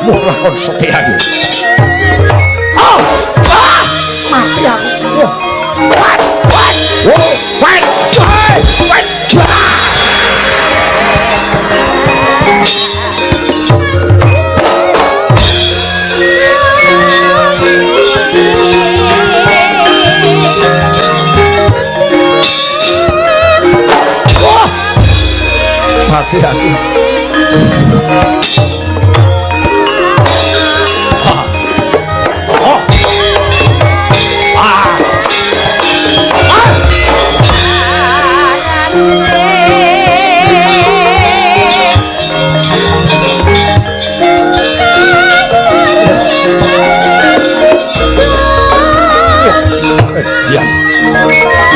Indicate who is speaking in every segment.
Speaker 1: murah kon setia iki. Mati aku. Wat. Mati aku.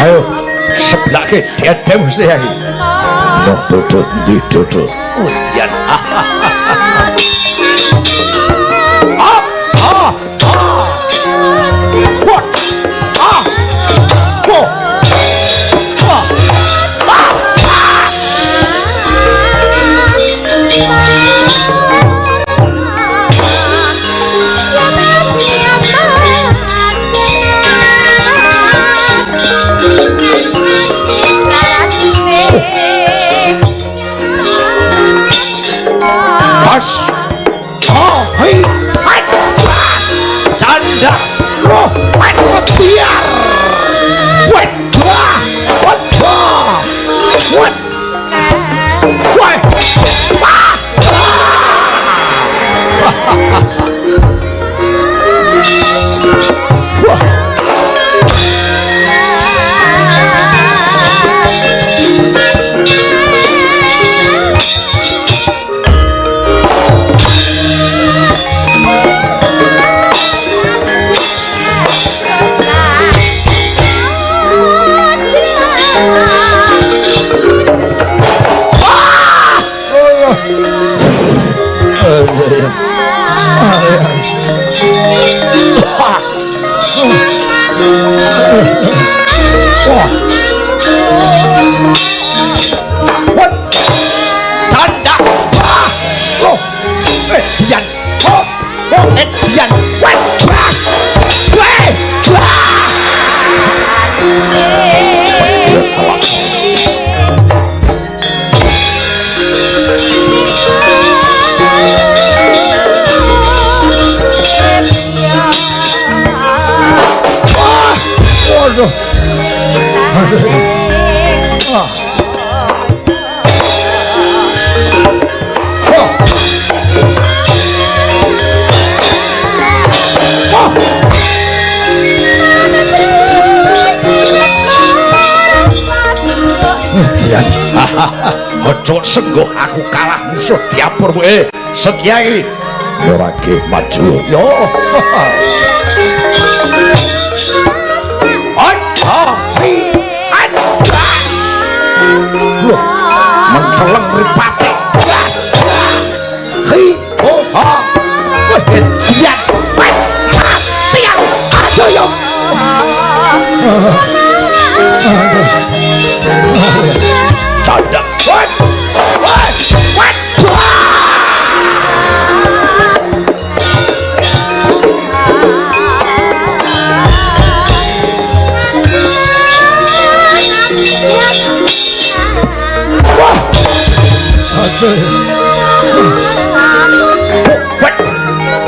Speaker 1: Ayo, sebelah ke dedem sih ya. Duduk. Ujian. Ojo sengguh aku kalah musuh diapur wae. Setia iki. Ora ge maju. Yo. Menteleng mripate. Hei, Wedian. Matian. Ayo yo. Canda.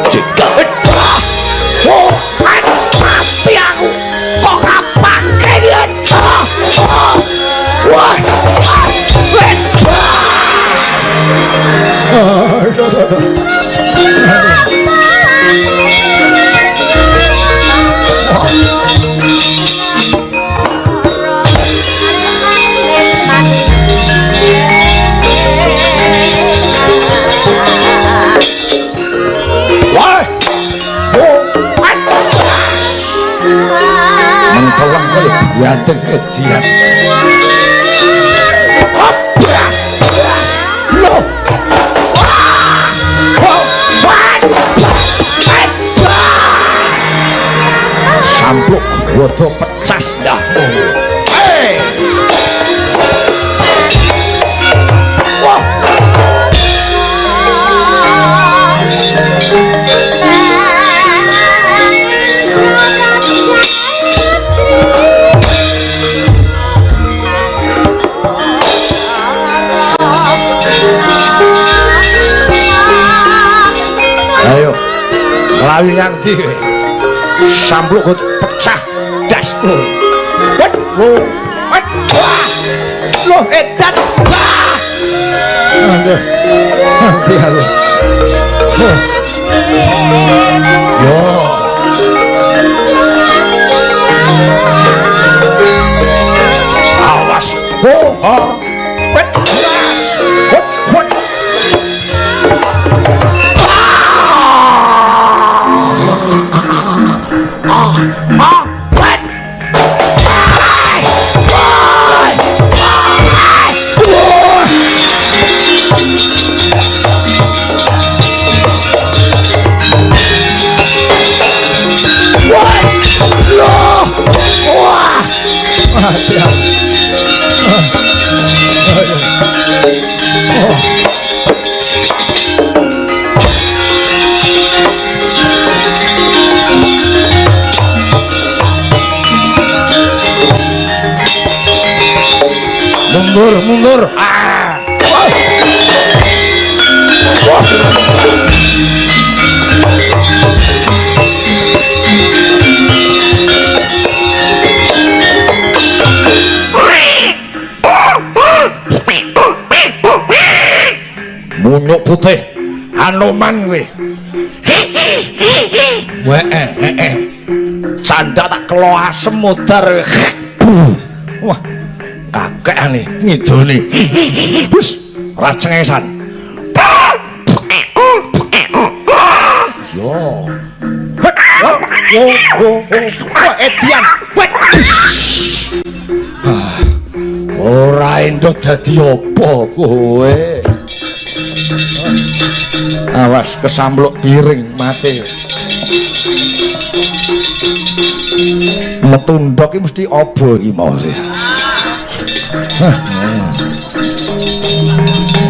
Speaker 1: Jika mati aku kok apa kalian? Mentolong kali buatan kecian. Sampluk bodoh pecas dahmu. gawe nganti sampluk kok pecah das lho. Wet lho. Wet. Loh edan. Aduh. Nanti aku. Yo. Awas. Oh. Wet. Wet. Mundur. Munyuk putih Anoman kowe. Canda tak kelo asem modar. Wah. Kakekane ngidone. Wis racengesan. Yo. Edian. Ora endo dadi apa kowe? Awas kesambluk piring mati. Metundok iki mesti apa iki mau sih?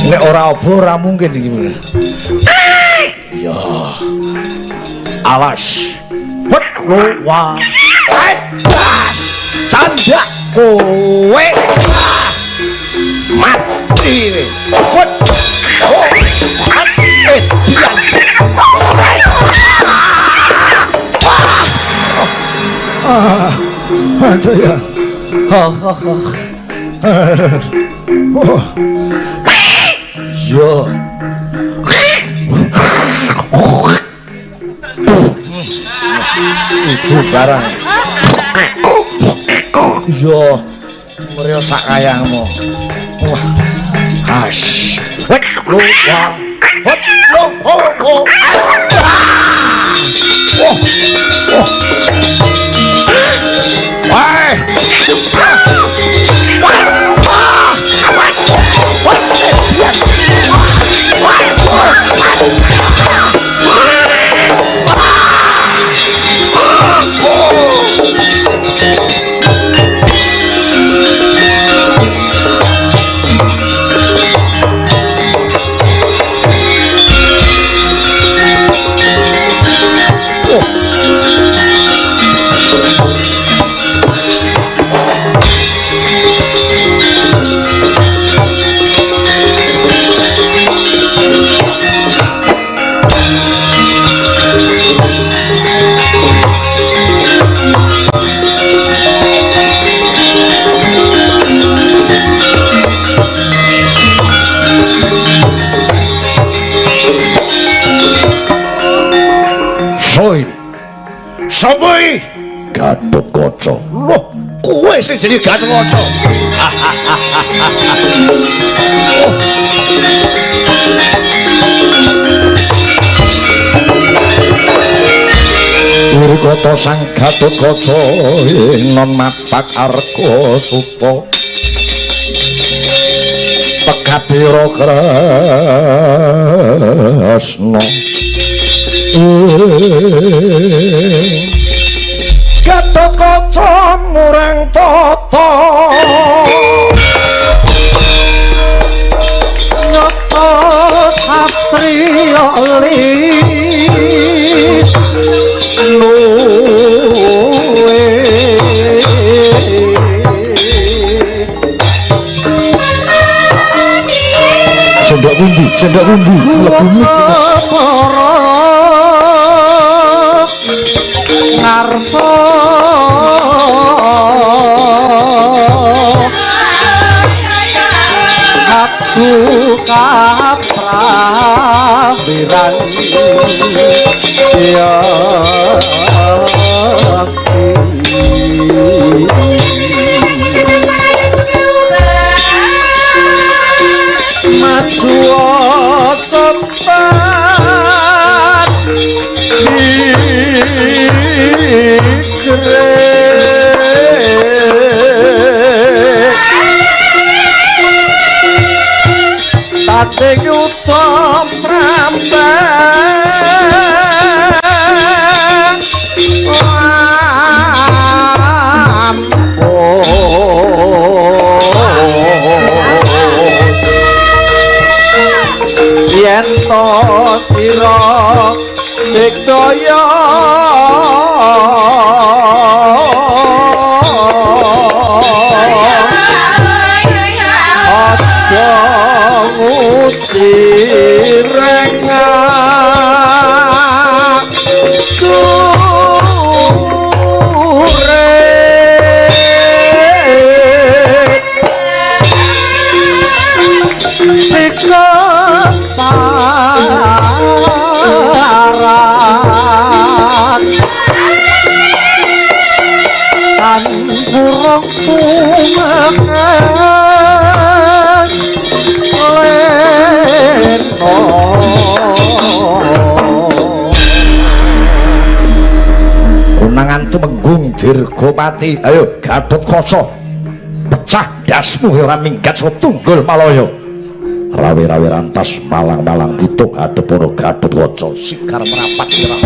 Speaker 1: Nek ora apa ora mungkin iki. Ya. Awas. Wet luwa. Canda kowe. Mati. Wet. Ada ya. Yo. Itu barang. Yo. Mreo sak kayangmu. Wah. Hash. Wet lu wah. Wet lu oh. Wah. Sampai Gatotkaca. Loh, kowe sing jenenge Gatotkaca. Wirikata sang Gatotkaca non matak arga suta. Pekabira Kresna. Gatotkaca murang tata nyata satriya lis luwe sendak pundi mlebu
Speaker 2: kaprawiran ya maju sempat tate yuta prambang yen to sira digdaya aja nguci rengah parat tan burung pungengan leno
Speaker 1: Kunangan tumenggung Dirgopati ayo Gatotkaca pecah dasmu ora minggat so tunggul Malaya rawe-rawe rantas malang-malang butuh adepono Gatotkaca sikar merapat irah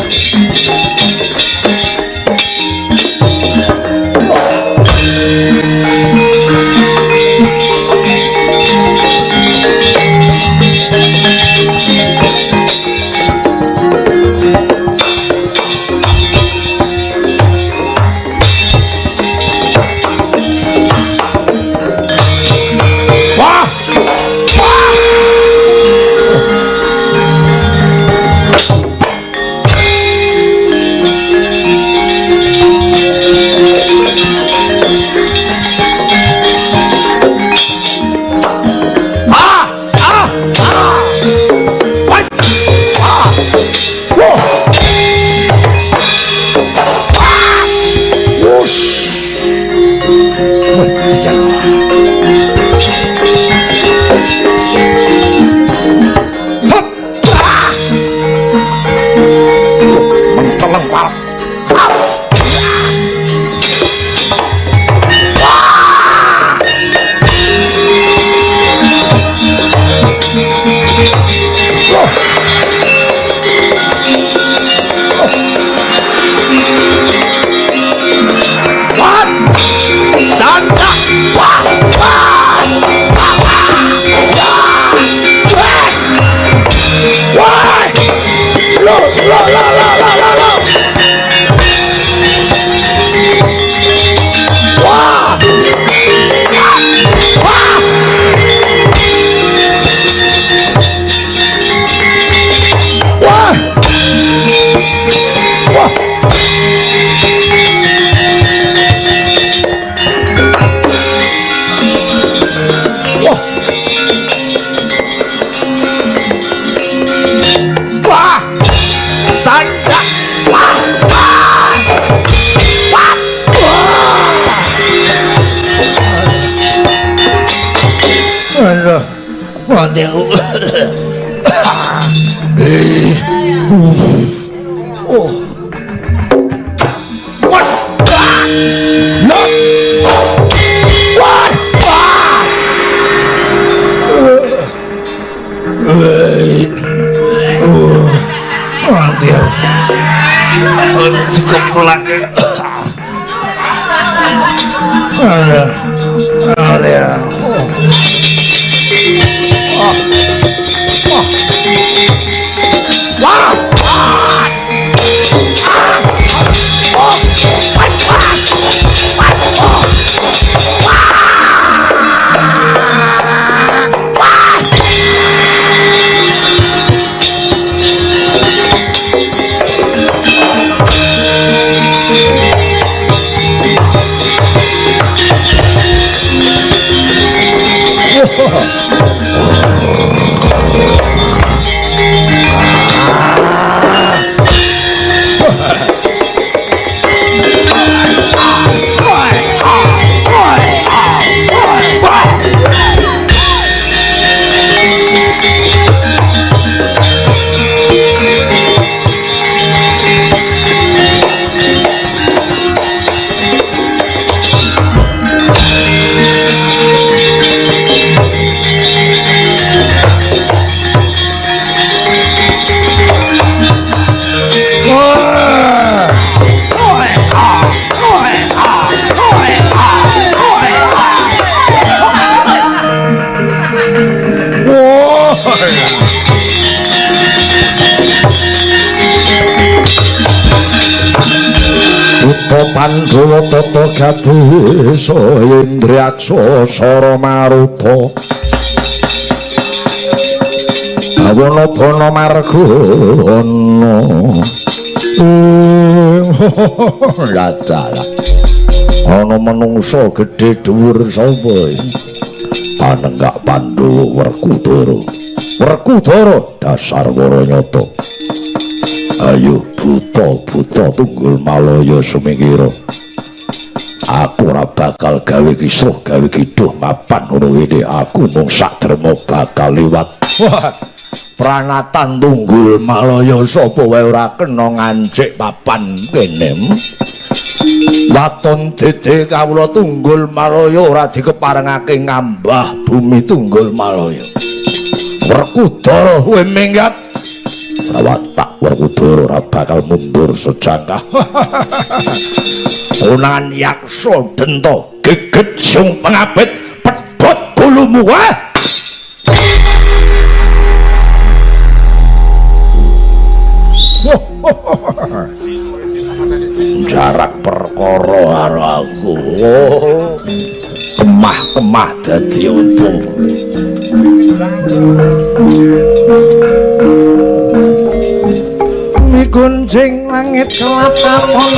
Speaker 1: Pandhawa tata gadisa Indriaksa Sara Maruta Bawana Margana ladalah ana manungsa gedhe dhuwur sapa Panenggak Pandhawa Werkudara dasar Waranyata. Ayo buta tunggul malaya sumingkira. Aku ora bakal gawe kisruh gawe kiduh mapan ngono iki. Aku mung saderma bakal liwat. Wah, pranatan tunggul malaya sapa wae ora kena ngancik papan kene. Waton dede kawula tunggul malaya ora dikeparengake ngambah bumi tunggul malaya. Werkudara kowe minggat. Rawat Pak Werkudara ora bakal mundur sejangkah. Unan yaksa denta geget sung pengabit pedhot gulumu wae. Jarak perkara karo aku. Kemah-kemah dadi opo?
Speaker 2: Migunjing langit kelapaton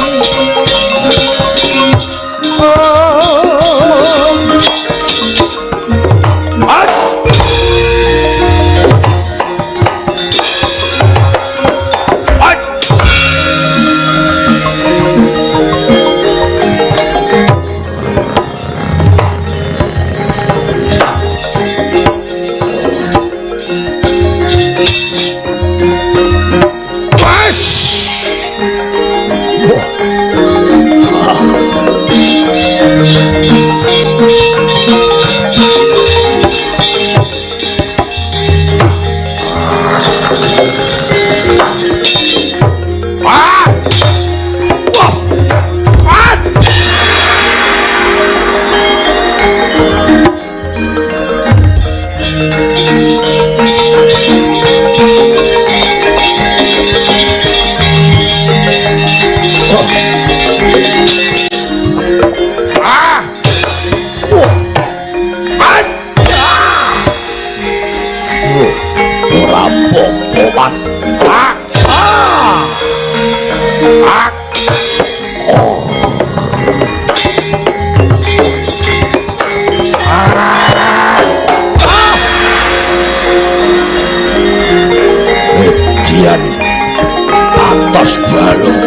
Speaker 1: atas balung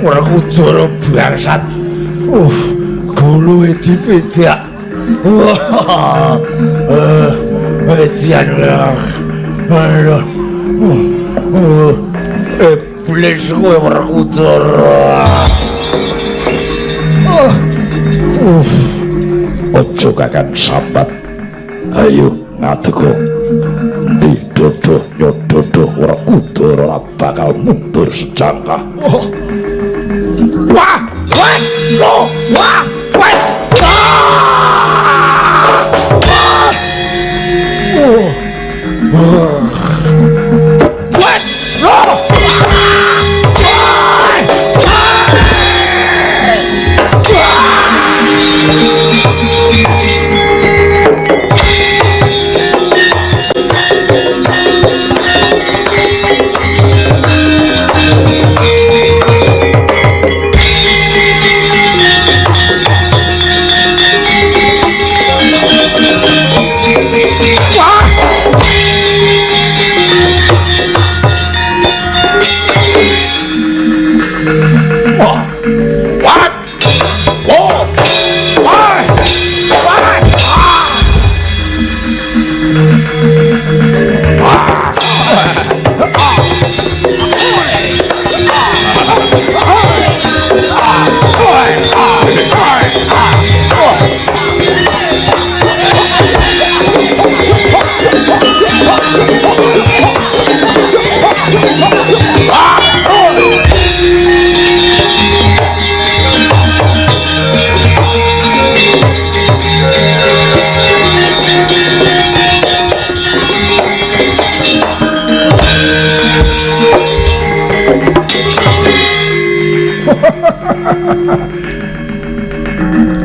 Speaker 1: Werkudara bangsat. Guluhe dipedak. Wah. Edian. Iblis kowe Werkudara. Ojo kakang sambat. Ayo ngadeg. Ndi dodo nyododo Werkudara bakal mundur sejangkah. Wah, wah, lo, wah, wah,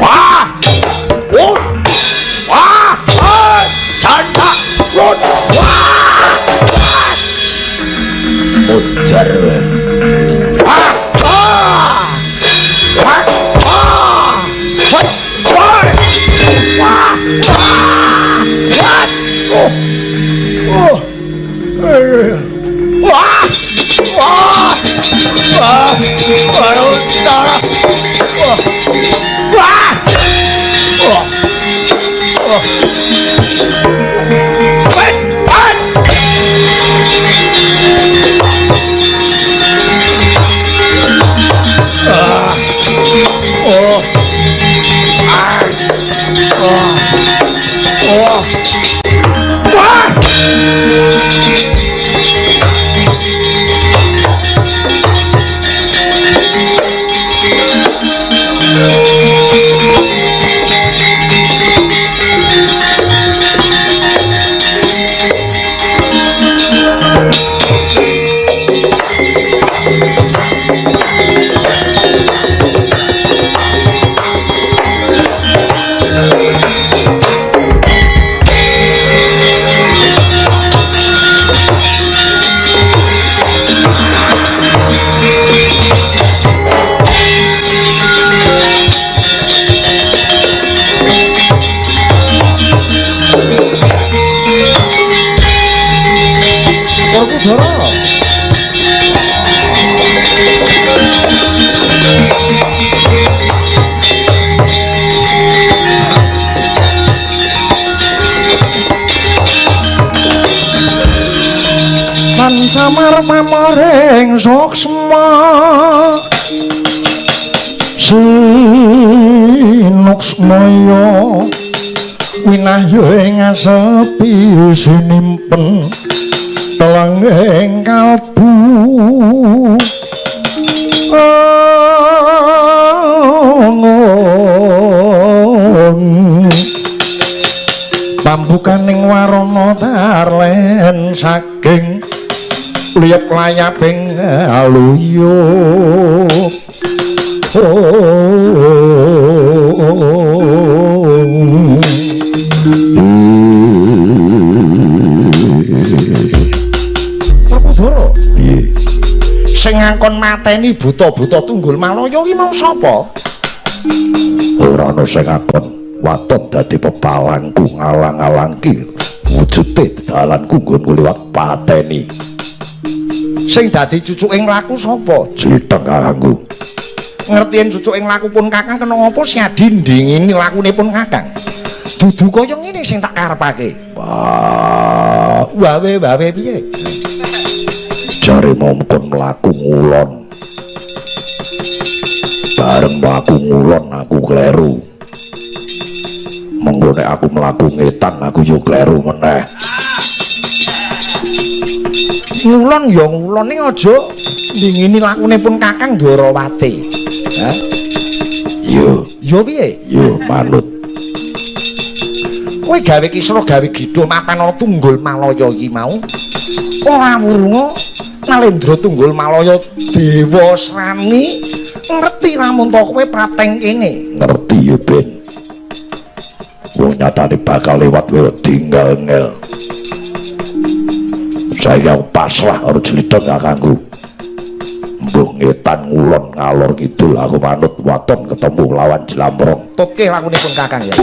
Speaker 1: Wah! Oh! Wah! Ah! Janda! Run! Wah! Wah! Ujar. Wah! Ah! Wah! Ah! Wah! Wah! Wah! Wah! Oh! Oh! Wah! Wah! Wah! Wah! Wah! Wah!
Speaker 2: Samar pamoring soksma sinuksmaya winahya ing asepi sinimpen telang ing kalbu pambukaning warana tarlen saking liep layaping aluyuk Prapadara piye sing ngangkon mateni buta-buta Tunggul Malaya ki mau sapa ora ana sing ngakon waton dadi pepalangku ngalang-alangki wujude dalanku nggon liwat pateni sing dadi cucuking laku sapa? Clitheng kakangku. Ngerti yen cucuking laku pun kakang kena ngapa siadi ndingini lakunipun kakang. Dudu kaya ngene sing tak karepake. Wah, wawe piye? Jare mongkon mlaku ngulon. Bareng mlaku ngulon aku kleru. Menggone aku mlaku ngetan aku yo kleru meneh. Ngulon ya ngulon ning aja ndingini lakunipun Kakang Dwarawati. Hah? Yo piye? Yo manut. Kowe gawe kisruh gawe gidho mapan ana Tunggul Malaya iki mau. Ora wurunga Nalendra Tunggul Malaya Dewa Srani ngerti lamun to kowe prateng kene. Ngerti ya, Ben. Wong nyatane bakal lewat wae tinggal ngel. Saya pasrah harus celidong kakangku mbung ngetan ngulon ngalor kidul aku manut waton ketemu lawan Jlamrong tutke lakunipun kakang ya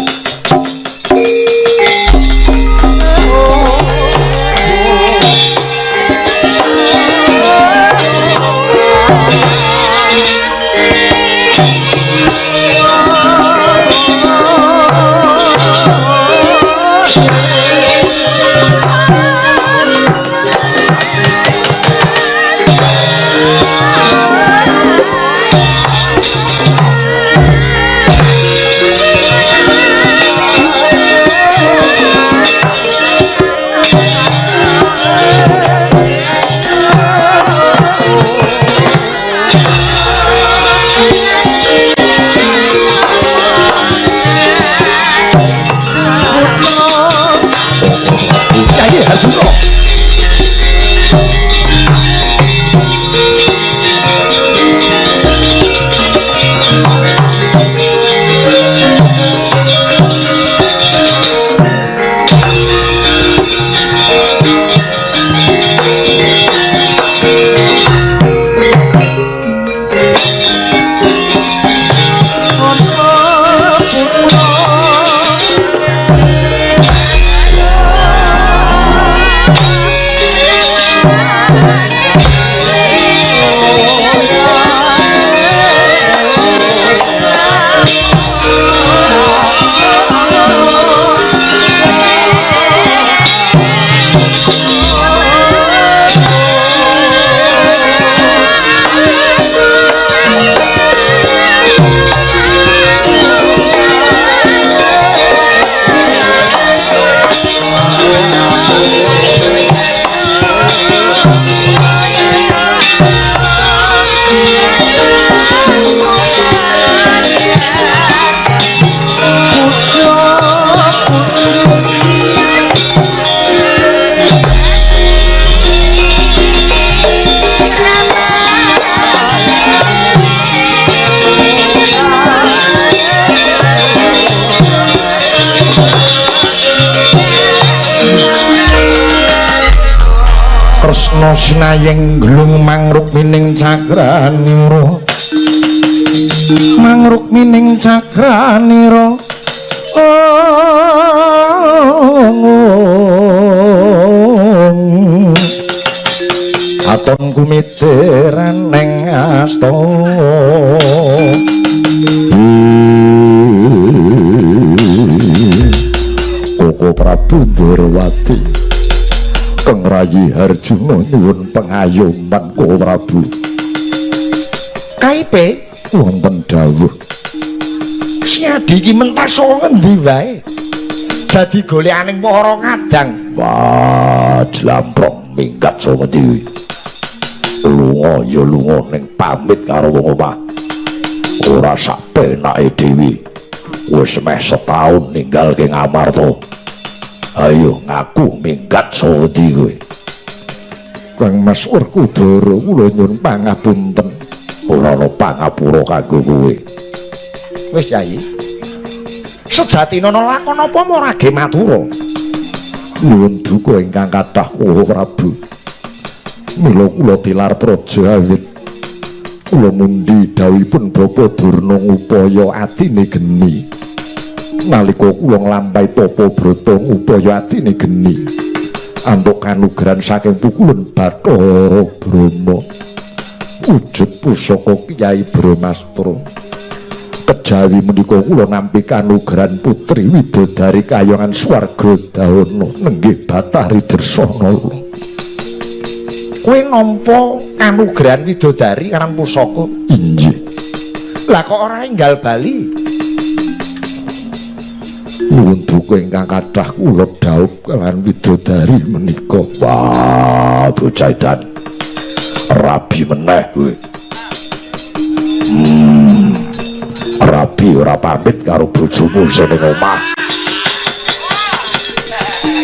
Speaker 2: no sinayeng glung mangruk mining cakraniro mangruk mining cakraniro aton kumiteran neng asta Koko Prabu Ndorowati keng rayi Harjuna nyuwun pengayoman Koko Prabu kaipe wonten dawuh si Adi iki mentas saka ngendi wae dadi golekaning para kadang
Speaker 1: wah jlamprong minggat saka ndi lunga ya lunga ning pamit karo wong omah ora sak penake dhewe wis meh setahun ninggalke Ngamarta ayo ngaku minggat saka ndi kowe
Speaker 2: Kang Mas Werkudara kula nyuwun pangapunten
Speaker 1: ora ana pangapura kanggo kowe
Speaker 2: wis Yayi sejatine ana lakon apa ora ge matura
Speaker 1: nyuwun duka ingkang kathah Koko Prabu mila kula tilar praja awit kula mundi dawuhipun Bapa Durna ngupaya atine geni nalika kula nglampahi tapa brata ngupaya atine geni antuk kanugrahan saking pukulan Bathara Brahma wujud pusaka Kyai Brahmastra kejawi menika kula nampi kanugrahan putri widodari kayongan Swargadana nenggih Bathari Drsana
Speaker 2: kowe nampa kanugrahan widodari karang pusaka
Speaker 1: inggih
Speaker 2: lah kok ora enggal bali
Speaker 1: nuwun duka ingkang kathah kula dhaup kaliyan widodari menika wah bocah edan rabi meneh kowe rabi ora pamit karo bojomu sing ning omah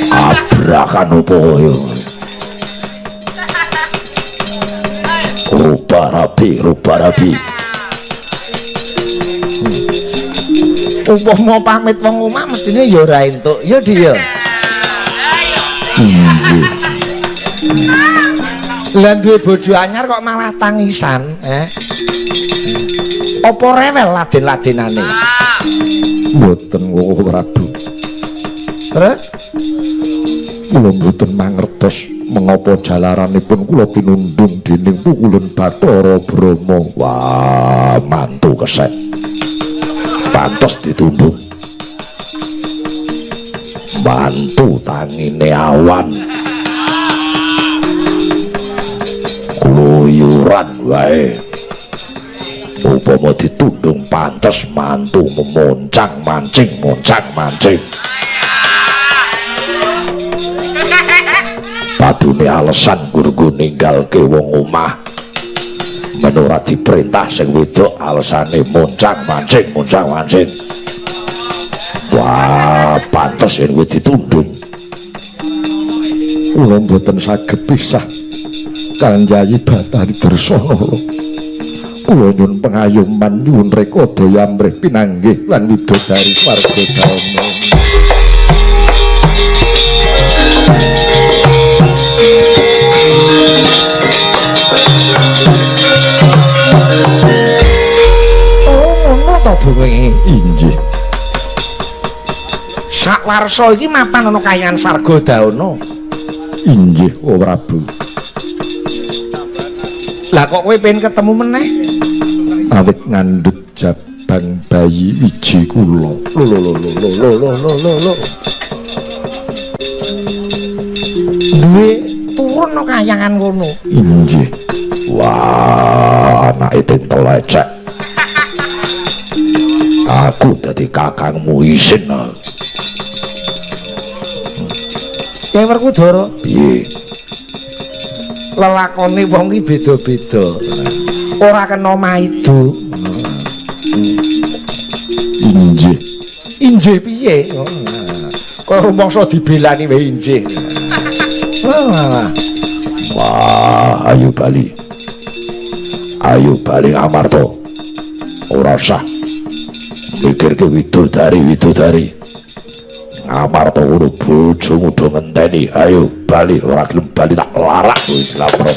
Speaker 1: abrakan opo yo rupa rabi
Speaker 2: umpama pamit wong omah mestine ya ora entuk ya Di ya lan duwe bojo anyar kok malah tangisan apa rewel laden-ladenane
Speaker 1: mboten Koko Prabu
Speaker 2: terus
Speaker 1: kula mboten mangertos mengapa jalaranipun kula tinundung dening pukulan Bathara Brahma wah mantu keset pantes ditundung mantu tangine awan kluyuran wae upama ditundung pantes mantu memoncang mancing padune alasan gurgu ninggalke wong omah menurut diperintah sing wedok alasane moncang mancing wah pantes yen kowe ditundung
Speaker 2: kula mboten saged pisah kaliyan Yayi Bathari Drsana kula nyuwun pengayoman nyuwun reka daya amrih pinanggih lan widodari Swargadana
Speaker 1: inggih
Speaker 2: sakwarsa iki mapan ana kayangan Swargadana
Speaker 1: inggih Koko Prabu
Speaker 2: lah kok kowe pengen ketemu meneh
Speaker 1: awit ngandhut jabang bayi wiji kula
Speaker 2: lho duwe turun ana kayangan kono
Speaker 1: inggih wah anake telecek aku dadi kakangmu isin
Speaker 2: Kyai Werkudara
Speaker 1: piye
Speaker 2: lelakone wong iki beda-beda ora kena maido injih piye kok rumangsa dibelani wae injih
Speaker 1: wah ayo bali Ngamarta ora usah mikirke widodari Amarta ngono bojomu do ngenteni. Ayo bali ora gelem bali tak larak kowe Slapro.